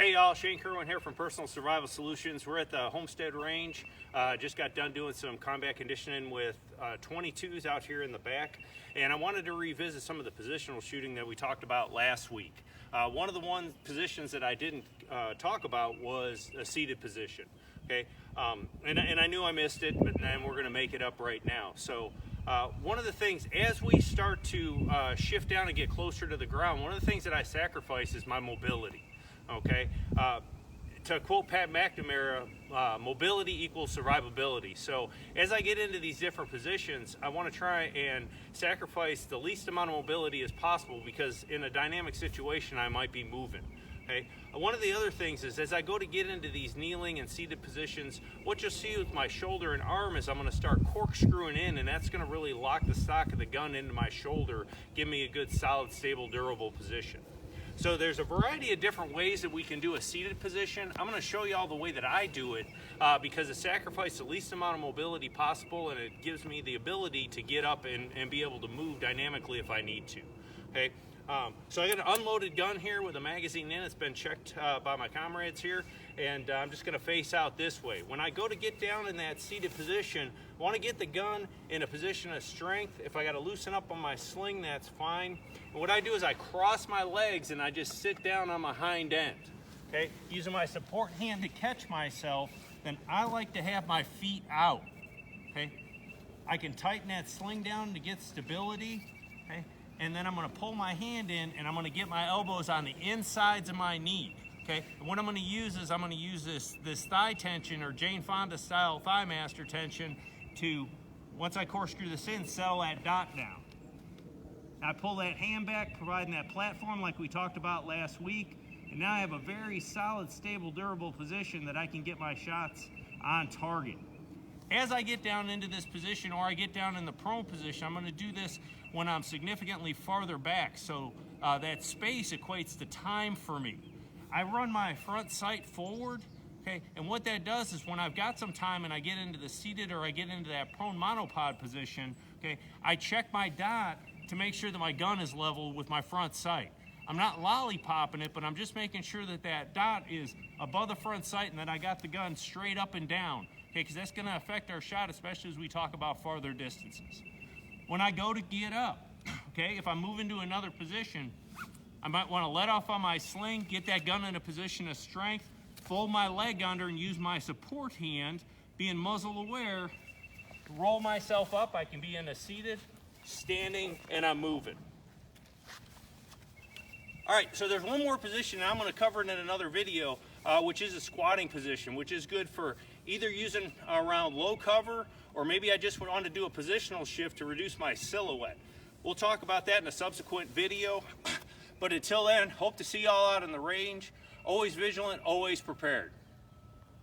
Hey y'all, Shane Kerwin here from Personal Survival Solutions. We're at the Homestead Range. Just got done doing some combat conditioning with 22s out here in the back, and I wanted to revisit some of the positional shooting that we talked about last week. One of the positions that I didn't talk about was a seated position. Okay, and I knew I missed it, but then we're going to make it up right now. So one of the things, as we start to shift down and get closer to the ground, one of the things that I sacrifice is my mobility. Okay, to quote Pat McNamara, mobility equals survivability. So as I get into these different positions, I want to try and sacrifice the least amount of mobility as possible, because in a dynamic situation I might be moving. Okay. One of the other things is, as I go to get into these kneeling and seated positions, what you'll see with my shoulder and arm is I'm going to start corkscrewing in, and that's going to really lock the stock of the gun into my shoulder, give me a good, solid, stable, durable position. So there's a variety of different ways that we can do a seated position. I'm going to show you all the way that I do it because it sacrifices the least amount of mobility possible, and it gives me the ability to get up and be able to move dynamically if I need to. Okay. So I got an unloaded gun here with a magazine in. It's been checked by my comrades here, and I'm just going to face out this way. When I go to get down in that seated position, I want to get the gun in a position of strength. If I got to loosen up on my sling, that's fine. And what I do is I cross my legs and I just sit down on my hind end. Okay, using my support hand to catch myself. Then I like to have my feet out. Okay, I can tighten that sling down to get stability. Okay. And then I'm going to pull my hand in, and I'm going to get my elbows on the insides of my knee. Okay, and what I'm going to use is I'm going to use this thigh tension, or Jane Fonda style thigh master tension, to, once I corkscrew this in, settle that dot down. I pull that hand back, providing that platform like we talked about last week, and now I have a very solid, stable, durable position that I can get my shots on target. As I get down into this position, or I get down in the prone position, I'm going to do this when I'm significantly farther back, so that space equates to time for me. I run my front sight forward, okay, and what that does is when I've got some time and I get into the seated or I get into that prone monopod position, okay, I check my dot to make sure that my gun is level with my front sight. I'm not lollipopping it, but I'm just making sure that that dot is above the front sight and that I got the gun straight up and down. Okay, because that's going to affect our shot, especially as we talk about farther distances. When I go to get up, okay, if I'm moving to another position, I might want to let off on my sling, get that gun in a position of strength, fold my leg under and use my support hand, being muzzle aware, roll myself up. I can be in a seated, standing, and I'm moving. All right, so there's one more position, and I'm going to cover it in another video, which is a squatting position, which is good for either using around low cover, or maybe I just want to do a positional shift to reduce my silhouette. We'll talk about that in a subsequent video, but until then, hope to see y'all out in the range. Always vigilant, always prepared.